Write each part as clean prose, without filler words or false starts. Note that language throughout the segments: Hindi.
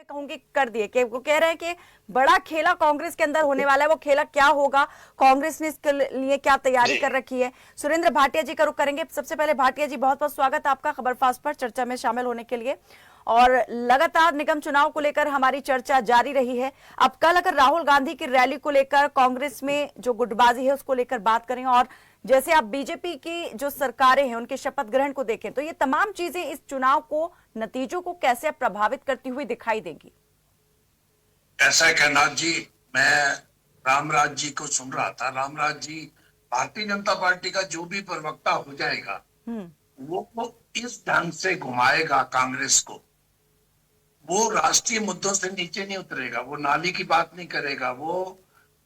कहूंगी कर दिए कि वो कह रहे हैं कि बड़ा खेला कांग्रेस के अंदर होने वाला है। वो खेला क्या होगा, कांग्रेस ने इसके लिए क्या तैयारी कर रखी है। सुरेंद्र भाटिया जी का रुख करेंगे। सबसे पहले भाटिया जी, बहुत बहुत स्वागत आपका खबर फास्ट पर चर्चा में शामिल होने के लिए। और लगातार निगम चुनाव को लेकर हमारी चर्चा जारी रही है। अब कल अगर राहुल गांधी की रैली को लेकर कांग्रेस में जो गुटबाजी है उसको लेकर बात करें, और जैसे आप बीजेपी की जो सरकारें हैं उनके शपथ ग्रहण को देखें, तो ये तमाम चीजें इस चुनाव को, नतीजों को कैसे प्रभावित करती हुई दिखाई देगी? ऐसा है कहनाथ जी, मैं रामराज जी को सुन रहा था। रामराज जी भारतीय जनता पार्टी का जो भी प्रवक्ता हो जाएगा वो इस ढंग से घुमाएगा कांग्रेस को। वो राष्ट्रीय मुद्दों से नीचे नहीं उतरेगा, वो नाली की बात नहीं करेगा, वो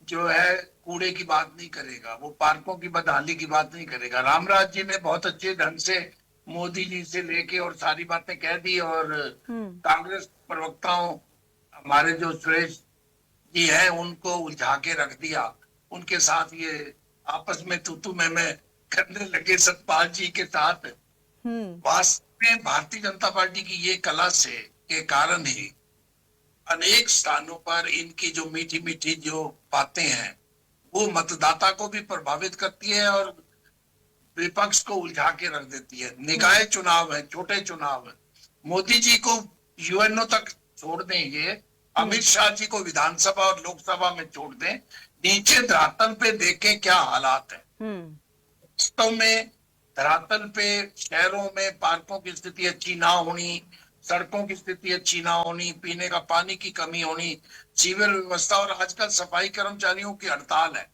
जो है कूड़े की बात नहीं करेगा, वो पार्कों की बदहाली की बात नहीं करेगा। रामराज जी ने बहुत अच्छे ढंग से मोदी जी से लेके और सारी बातें कह दी, और कांग्रेस प्रवक्ताओं हमारे जो सुरेश जी हैं उनको उलझा के रख दिया। उनके साथ ये आपस में तू मैं करने लगे सतपाल जी के साथ। वास्तव में भारतीय जनता पार्टी की ये कला से के कारण ही अनेक स्थानों पर इनकी जो मीठी मीठी जो बातें हैं वो मतदाता को भी प्रभावित करती है और विपक्ष को उलझा के रख देती है। निकाय चुनाव है, छोटे चुनाव है। मोदी जी को यूएनओ तक छोड़ दें, ये अमित शाह जी को विधानसभा और लोकसभा में छोड़ दें, नीचे धरातल पे देखें क्या हालात है। वास्तव में धरातल पे शहरों में पार्कों की स्थिति अच्छी ना होनी, सड़कों की स्थिति अच्छी ना होनी, पीने का पानी की कमी होनी, सीवर व्यवस्था, और आजकल सफाई कर्मचारियों की हड़ताल है।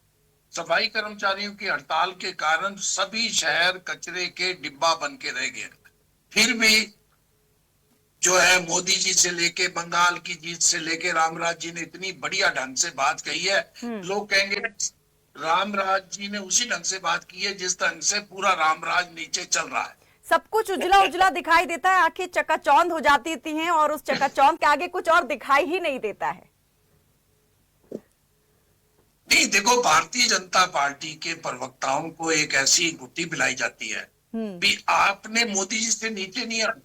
सफाई कर्मचारियों की हड़ताल के कारण सभी शहर कचरे के डिब्बा बन के रह गए। फिर भी जो है मोदी जी से लेके बंगाल की जीत से लेके रामराज जी ने इतनी बढ़िया ढंग से बात कही है। लोग कहेंगे रामराज जी ने उसी ढंग से बात की है जिस ढंग से पूरा रामराज नीचे चल रहा है। सब कुछ उजला उजला दिखाई देता है, आंखें चकाचौंध हो जाती थी हैं, और उस चकाचौंध के आगे कुछ और दिखाई ही नहीं देता है। नहीं, देखो, भारतीय जनता पार्टी के प्रवक्ताओं को एक ऐसी गुत्थी पिलाई जाती है कि आपने मोदी जी से नीचे नहीं आना।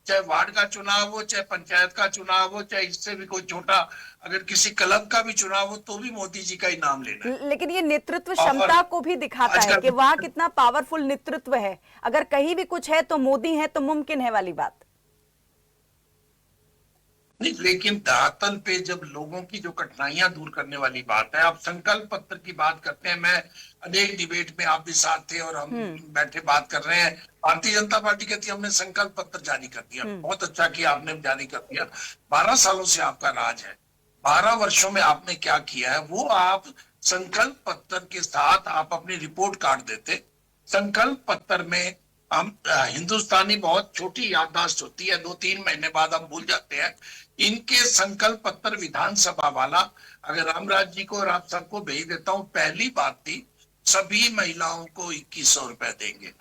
चाहे वार्ड का चुनाव हो, चाहे पंचायत का चुनाव हो, चाहे इससे भी कोई छोटा अगर किसी क्लब का भी चुनाव हो, तो भी मोदी जी का ही नाम लेना है। लेकिन ये नेतृत्व क्षमता को भी दिखाता है कि वहां कितना पावरफुल नेतृत्व है। अगर कहीं भी कुछ है तो मोदी है तो मुमकिन है वाली बात नहीं। लेकिन धरातल पे जब लोगों की जो कठिनाइयां दूर करने वाली बात है, आप संकल्प पत्र की बात करते हैं। मैं अनेक डिबेट में आप भी साथ थे और हम बैठे बात कर रहे हैं। भारतीय जनता पार्टी कहती है हमने संकल्प पत्र जारी कर दिया। बहुत अच्छा किया आपने जारी कर दिया। 12 सालों से आपका राज है, 12 वर्षों में आपने क्या किया है वो आप संकल्प पत्र के साथ आप अपनी रिपोर्ट कार्ड देते। संकल्प पत्र में हम हिंदुस्तानी बहुत छोटी याददाश्त होती है, 2-3 महीने बाद हम भूल जाते हैं। इनके संकल्प पत्र विधानसभा वाला अगर रामराज जी को और आप सबको भेज देता हूं, पहली बात थी सभी महिलाओं को 2100 रुपए देंगे।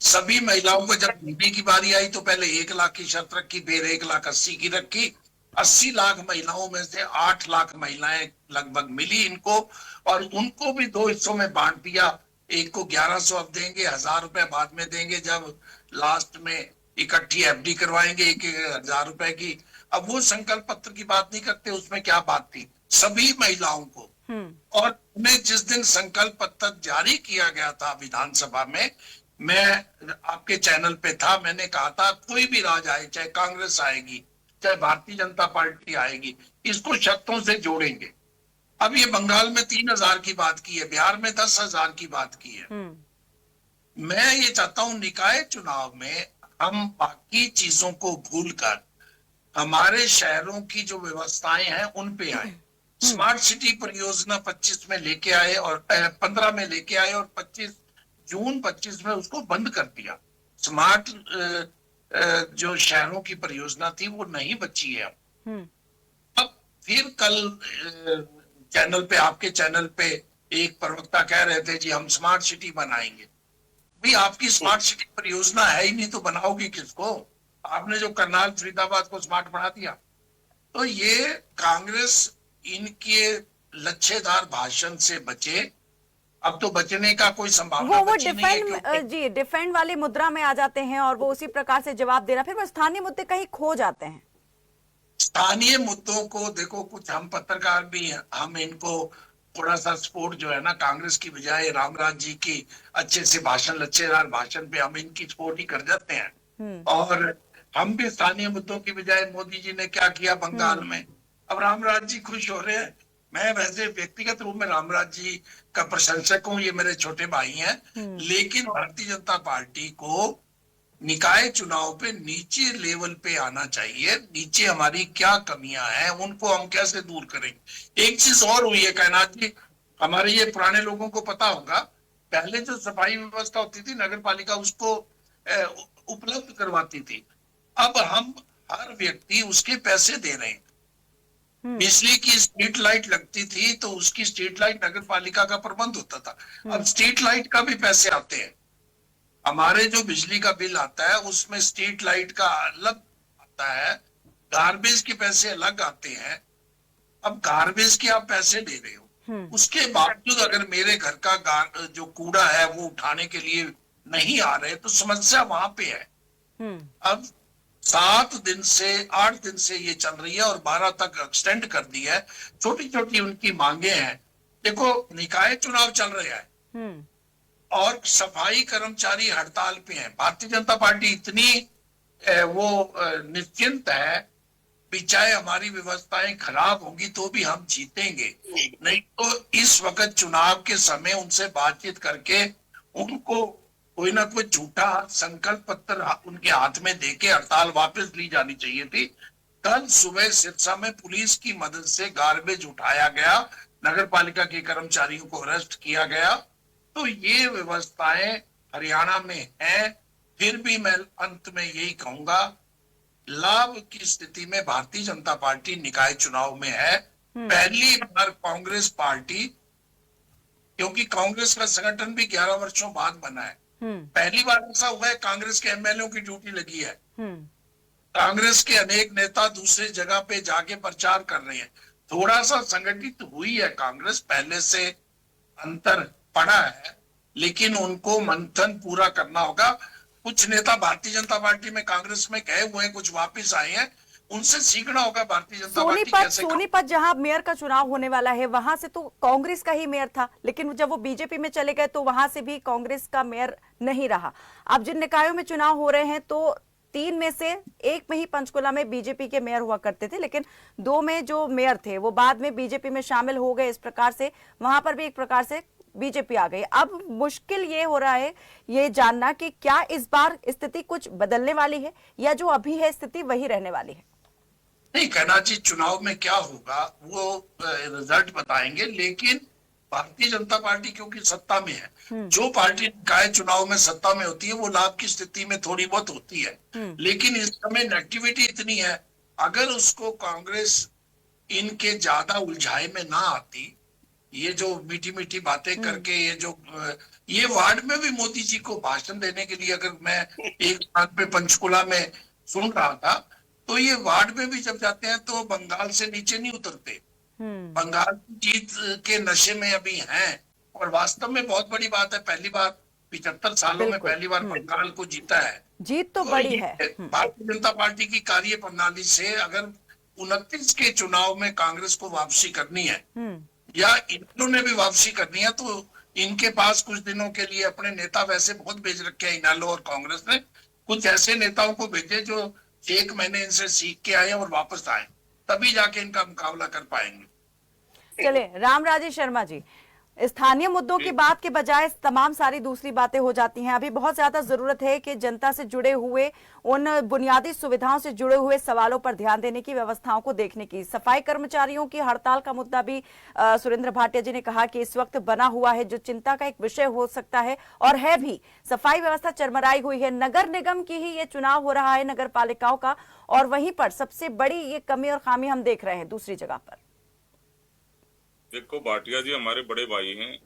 सभी महिलाओं को जब दीदी की बारी आई तो पहले 1 लाख की शर्त रखी, फिर 1,80,000 की रखी। 80 लाख महिलाओं में से 8 लाख महिलाएं लगभग मिली इनको, और उनको भी 2 हिस्सों में बांट दिया। एक को 1100 अब देंगे, 1000 रुपए बाद में देंगे जब लास्ट में इकट्ठी एफडी करवाएंगे 1,000 रुपए की। अब वो संकल्प पत्र की बात नहीं करते, उसमें क्या बात थी सभी महिलाओं को। और उन्हें जिस दिन संकल्प पत्र जारी किया गया था विधानसभा में, मैं आपके चैनल पे था, मैंने कहा था कोई भी राज आए, चाहे कांग्रेस आएगी चाहे भारतीय जनता पार्टी आएगी, इसको शर्तों से जोड़ेंगे। अब ये बंगाल में 3,000 की बात की है, बिहार में 10,000 की बात की है। मैं ये चाहता हूं निकाय चुनाव में हम बाकी चीजों को भूलकर हमारे शहरों की जो व्यवस्थाएं हैं उन पे आए। स्मार्ट सिटी परियोजना 25 में लेके आए और 15 में लेके आए, और जून 25 में उसको बंद कर दिया। स्मार्ट जो शहरों की परियोजना थी वो नहीं बची है। अब फिर कल चैनल पे, आपके चैनल पे एक प्रवक्ता कह रहे थे जी हम स्मार्ट सिटी बनाएंगे। भी आपकी स्मार्ट सिटी परियोजना है ही नहीं तो बनाओगी किसको? आपने जो करनाल फरीदाबाद को स्मार्ट बना दिया। तो ये कांग्रेस इनके लच्छेदार भाषण से बचे, अब तो बचने का कोई संभावना वो डिफेंड वाली मुद्रा में आ जाते हैं और वो उसी प्रकार से जवाब दे रहा, फिर वो स्थानीय मुद्दे कहीं खो जाते हैं। स्थानीय मुद्दों को देखो, कुछ हम पत्रकार भी हैं, हम इनको थोड़ा सा सपोर्ट जो है ना, कांग्रेस की बजाय रामराज जी की अच्छे से भाषण, लच्छेदार भाषण पे हम इनकी सपोर्ट ही कर जाते हैं। और हम भी स्थानीय मुद्दों की बजाय मोदी जी ने क्या किया बंगाल में, अब रामराज जी खुश हो रहे हैं। मैं वैसे व्यक्तिगत रूप में रामराज जी का प्रशंसक हूँ, ये मेरे छोटे भाई हैं, लेकिन भारतीय जनता पार्टी को निकाय चुनाव पे नीचे लेवल पे आना चाहिए। नीचे हमारी क्या कमियां हैं, उनको हम कैसे दूर करेंगे। एक चीज और हुई है कैनाथ जी, हमारे ये पुराने लोगों को पता होगा, पहले जो सफाई व्यवस्था होती थी नगर पालिका उसको उपलब्ध करवाती थी। अब हम हर व्यक्ति उसके पैसे दे रहे हैं। बिजली की स्ट्रीट लाइट लगती थी तो उसकी स्ट्रीट लाइट नगर पालिका का प्रबंध होता था, अब स्ट्रीट लाइट का भी पैसे आते हैं। हमारे जो बिजली का बिल आता है उसमें स्ट्रीट लाइट का अलग आता है, गार्बेज के पैसे अलग आते हैं। अब गार्बेज के आप पैसे दे रहे हो, उसके बावजूद अगर मेरे घर का जो कूड़ा है वो उठाने के लिए नहीं आ रहे तो समस्या वहां पे है। अब 7 दिन से 8 दिन से ये चल रही है और 12 तक एक्सटेंड कर दी है। छोटी छोटी उनकी मांगे हैं। देखो निकाय चुनाव चल रहा है और सफाई कर्मचारी हड़ताल पे हैं। भारतीय जनता पार्टी इतनी निश्चिंत है कि चाहे हमारी व्यवस्थाएं खराब होंगी तो भी हम जीतेंगे, नहीं तो इस वक्त चुनाव के समय उनसे बातचीत करके उनको कोई ना कोई झूठा संकल्प पत्र उनके हाथ में देके हड़ताल वापस ली जानी चाहिए थी। कल सुबह सिरसा में पुलिस की मदद से गार्बेज उठाया गया, नगर पालिका के कर्मचारियों को अरेस्ट किया गया। तो ये व्यवस्थाएं हरियाणा में है। फिर भी मैं अंत में यही कहूंगा, लाभ की स्थिति में भारतीय जनता पार्टी निकाय चुनाव में है। पहली बार कांग्रेस पार्टी, क्योंकि कांग्रेस का संगठन भी 11 वर्षों बाद बना है, पहली बार ऐसा हुआ है कांग्रेस के एमएलए की ड्यूटी लगी है। कांग्रेस के अनेक नेता दूसरी जगह पे जाके प्रचार कर रहे हैं। थोड़ा सा संगठित हुई है कांग्रेस, पहले से अंतर पड़ा है, लेकिन उनको मंथन पूरा करना होगा। कुछ नेता भारतीय जनता पार्टी में कांग्रेस में गए हुए हैं, कुछ वापस आए हैं, उनसे सीखना होगा भारतीय जनता पार्टी कैसे। सोनीपत जहां मेयर का चुनाव होने वाला है वहां से तो कांग्रेस का ही मेयर था, लेकिन जब वो बीजेपी में चले गए तो वहां से भी कांग्रेस का मेयर नहीं रहा। अब जिन निकायों में चुनाव हो रहे हैं तो 3 में से 1 में ही पंचकुला में बीजेपी के मेयर हुआ करते थे, लेकिन 2 में जो मेयर थे वो बाद में बीजेपी में शामिल हो गए। इस प्रकार से वहां पर भी एक प्रकार से बीजेपी आ गई। अब मुश्किल ये हो रहा है ये जानना कि क्या इस बार स्थिति कुछ बदलने वाली है या जो अभी है स्थिति वही रहने वाली है। नहीं कहना जी, चुनाव में क्या होगा वो रिजल्ट बताएंगे, लेकिन भारतीय जनता पार्टी क्योंकि सत्ता में है, जो पार्टी निकाय चुनाव में सत्ता में होती है वो लाभ की स्थिति में थोड़ी बहुत होती है। लेकिन इस समय नेगेटिविटी इतनी है, अगर उसको कांग्रेस इनके ज्यादा उलझाए में ना आती, ये जो मीठी मीठी बातें करके ये वार्ड में भी मोदी जी को भाषण देने के लिए, अगर मैं एक स्थान पे पंचकुला में सुन रहा था, तो ये वार्ड में भी जब जाते हैं तो बंगाल से नीचे नहीं उतरते। बंगाल की जीत के नशे में अभी हैं और वास्तव में बहुत बड़ी बात है, पहली बार 75 सालों में पहली बार बंगाल को जीता है। जीत तो बड़ी है। भारतीय जनता पार्टी की कार्य प्रणाली से अगर 29 के चुनाव में कांग्रेस को वापसी करनी है या इन्होंने भी वापसी करनी है, तो इनके पास कुछ दिनों के लिए अपने नेता वैसे बहुत भेज रखे हैं इनालो और कांग्रेस ने, कुछ ऐसे नेताओं को भेजे जो 1 महीने इनसे सीख के आए और वापस आए, तभी जाके इनका मुकाबला कर पाएंगे। चले रामराजे शर्मा जी, स्थानीय मुद्दों की बात के बजाय तमाम सारी दूसरी बातें हो जाती हैं। अभी बहुत ज्यादा जरूरत है कि जनता से जुड़े हुए उन बुनियादी सुविधाओं से जुड़े हुए सवालों पर ध्यान देने की, व्यवस्थाओं को देखने की। सफाई कर्मचारियों की हड़ताल का मुद्दा भी सुरेंद्र भाटिया जी ने कहा कि इस वक्त बना हुआ है, जो चिंता का एक विषय हो सकता है और है भी। सफाई व्यवस्था चरमराई हुई है, नगर निगम की ही ये चुनाव हो रहा है, नगर पालिकाओं का, और वहीं पर सबसे बड़ी ये कमी और खामी हम देख रहे हैं दूसरी जगह पर। देखो भाटिया जी हमारे बड़े भाई हैं,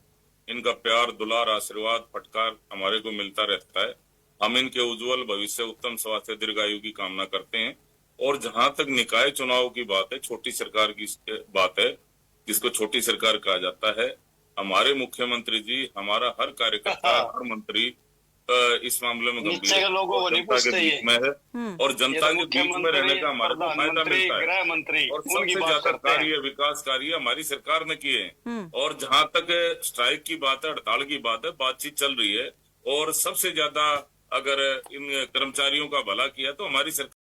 इनका प्यार दुलार आशीर्वाद फटकार हमारे को मिलता रहता है। हम इनके उज्जवल भविष्य, उत्तम स्वास्थ्य, दीर्घायु की कामना करते हैं। और जहां तक निकाय चुनाव की बात है, छोटी सरकार की बात है, जिसको छोटी सरकार कहा जाता है, हमारे मुख्यमंत्री जी, हमारा हर कार्यकर्ता, हर मंत्री इस मामले में नीचे गंभीर के लोगों को नहीं जनता के पूछते बीच ये। में है और ये जनता तो के बीच में रहने का हमारे को फायदा प्रधानमंत्री, मिलता है। गृह मंत्री और उनकी सबसे बात ज्यादा करते हैं। कार्य विकास कार्य हमारी सरकार ने किए हैं। और जहां तक स्ट्राइक की बात है, हड़ताल की बात है, बातचीत चल रही है और सबसे ज्यादा अगर इन कर्मचारियों का भला किया तो हमारी सरकार